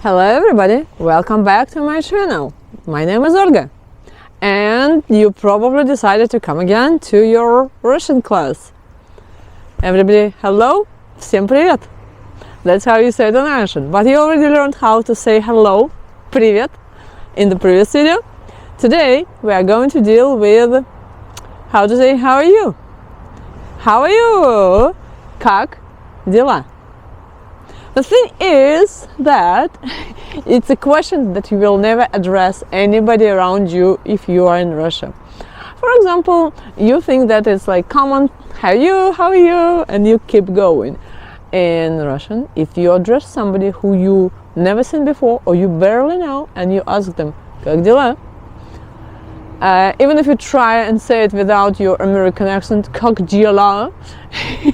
Hello everybody, welcome back to my channel. My name is Olga and you probably decided to come again to your Russian class. Everybody, hello, всем привет. That's how you say it in Russian, but you already learned how to say hello, привет, in the previous video. Today we are going to deal with how to say how are you. How are you? Как дела? The thing is that it's a question that you will never address anybody around you if you are in Russia. For example, you think that it's like common, how are you, and you keep going. In Russian, if you address somebody who you never seen before or you barely know and you ask them, как дела? Even if you try and say it without your American accent, как дела?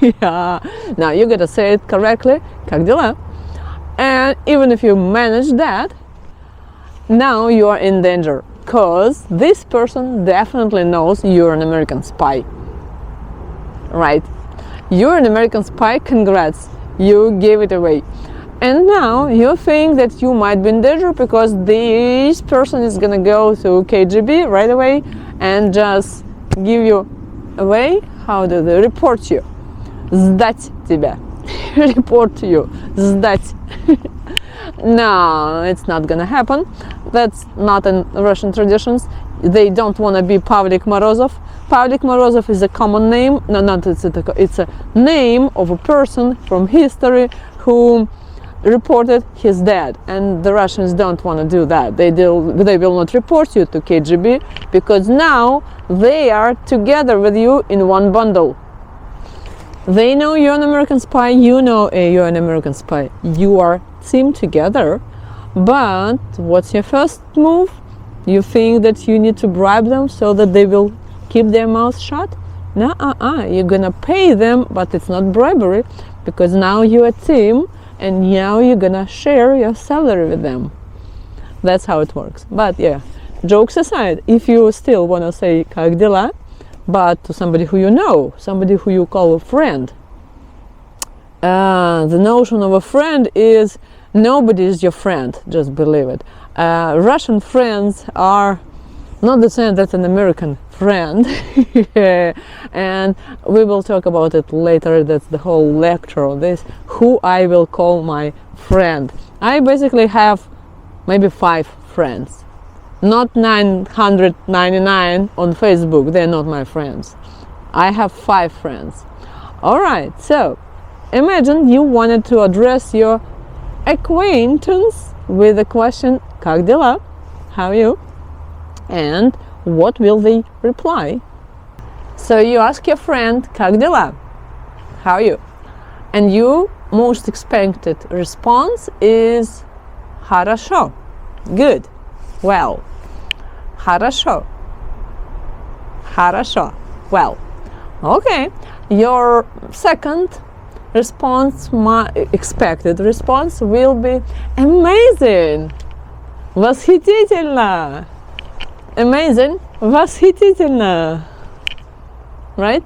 Yeah. Now you gotta say it correctly, как дела? And even if you manage that, now you are in danger, because this person definitely knows you're an American spy. Right? You're an American spy, congrats, you gave it away. And now you think that you might be in danger because this person is gonna go to KGB right away and just give you away. How do they report you? Сдать тебя. Report to you. Сдать. No, it's not gonna happen. That's not in Russian traditions. They don't want to be Pavlik Morozov. Pavlik Morozov is a common name. No, not it's a name of a person from history who reported his dead, and the Russians don't want to do that. They will not report you to KGB because now they are together with you in one bundle. They know you're an American spy, you know you're an American spy. You are team together, but what's your first move? You think that you need to bribe them so that they will keep their mouths shut? No, you're gonna pay them, but it's not bribery because now you're a team and now you're gonna share your salary with them. That's how it works. But yeah, jokes aside, if you still wanna say как дела, but to somebody who you know, somebody who you call a friend, the notion of a friend is nobody is your friend, just believe it. Russian friends are not the same as an American friend. And we will talk about it later. That's the whole lecture on this, who I will call my friend. I basically have maybe 5 friends, not 999 on Facebook. They're not my friends. I have 5 friends. All right, so imagine you wanted to address your acquaintance with the question как дела? How are you? And what will they reply? So you ask your friend как дела? How are you? And your most expected response is Horosho. Good. Well. Horosho. Horosho. Well. Okay. Your second response, my expected response, will be amazing. Восхитительно. Amazing. Восхитительно. Right?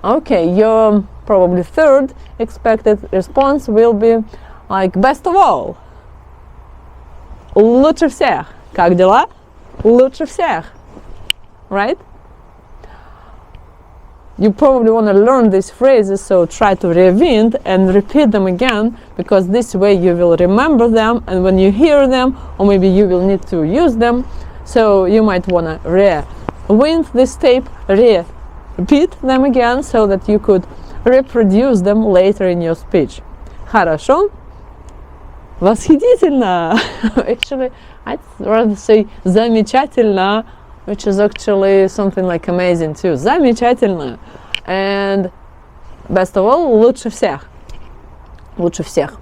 Okay, your probably third expected response will be like best of all. Лучше всех. Как дела? Лучше всех. Right? You probably want to learn these phrases, so try to rewind and repeat them again, because this way you will remember them, and when you hear them, or maybe you will need to use them, so you might want to rewind this tape, repeat them again, so that you could reproduce them later in your speech. Хорошо? Восхитительно! Actually, I'd rather say замечательно, which is actually something like amazing too. Замечательно. And best of all, лучше всех. Лучше всех.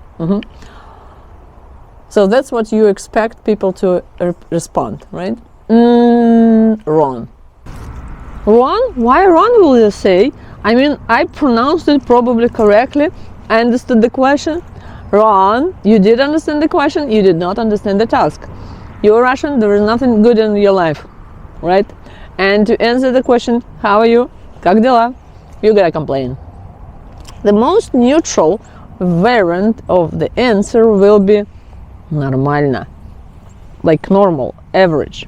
So that's what you expect people to respond, right? Wrong. Wrong? Why wrong will you say? I mean, I pronounced it probably correctly. I understood the question. Wrong. You did understand the question. You did not understand the task. You're Russian. There is nothing good in your life. Right? And to answer the question, how are you? Как дела? You gotta complain. The most neutral variant of the answer will be Нормально. Like normal, average.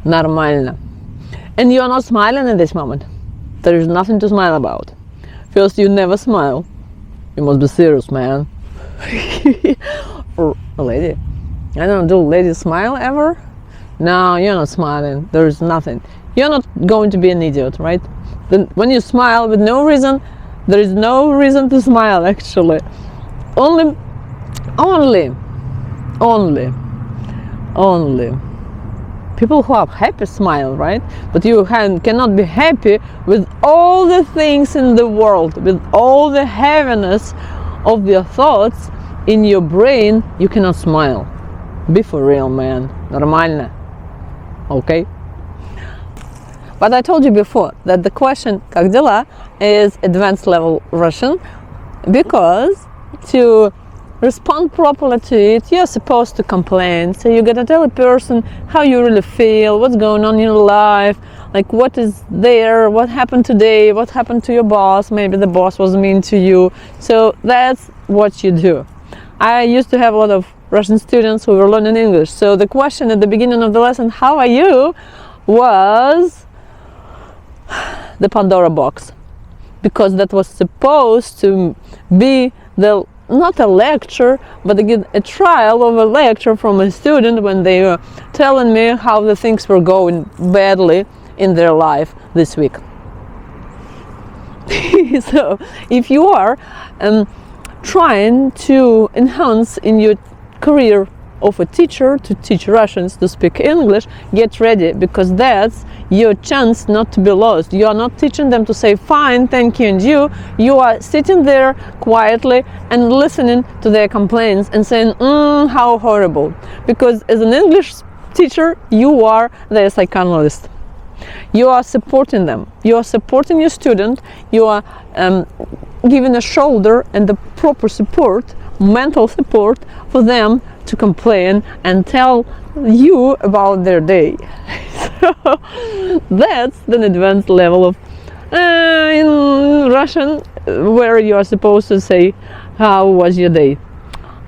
Нормально. And you are not smiling at this moment. There is nothing to smile about. First, you never smile. You must be serious, man. Or a lady. I don't do ladies smile ever. No, you're not smiling. There is nothing. You're not going to be an idiot, right? Then when you smile with no reason, there is no reason to smile actually. Only people who are happy smile, right? But you cannot be happy with all the things in the world, with all the heaviness of your thoughts in your brain. You cannot smile. Be for real, man. Нормально. Okay? But I told you before that the question "Как дела?" is advanced level Russian, because to respond properly to it, you're supposed to complain. So you gotta tell a person how you really feel, what's going on in your life, like what is there, what happened today, what happened to your boss, maybe the boss was mean to you. So that's what you do. I used to have a lot of Russian students who were learning English. So the question at the beginning of the lesson, "How are you?" was the Pandora box, because that was supposed to be not a lecture, but again a trial of a lecture from a student when they were telling me how the things were going badly in their life this week. So if you are trying to enhance in your career of a teacher, to teach Russians to speak English, get ready, because that's your chance not to be lost. You are not teaching them to say fine, thank you, and you are sitting there quietly and listening to their complaints and saying how horrible, because as an English teacher you are their psychoanalyst. You are supporting them, you are supporting your student, you are giving a shoulder and the proper support, mental support for them to complain and tell you about their day. So that's the advanced level of in Russian, where you are supposed to say how was your day.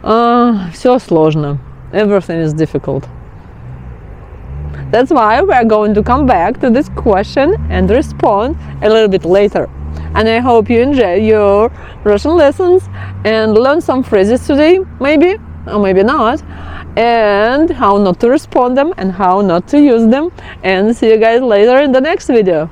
Все сложно. Everything is difficult. That's why we are going to come back to this question and respond a little bit later. And I hope you enjoy your Russian lessons and learn some phrases today, maybe, or maybe not, and how not to respond them and how not to use them. And see you guys later in the next video.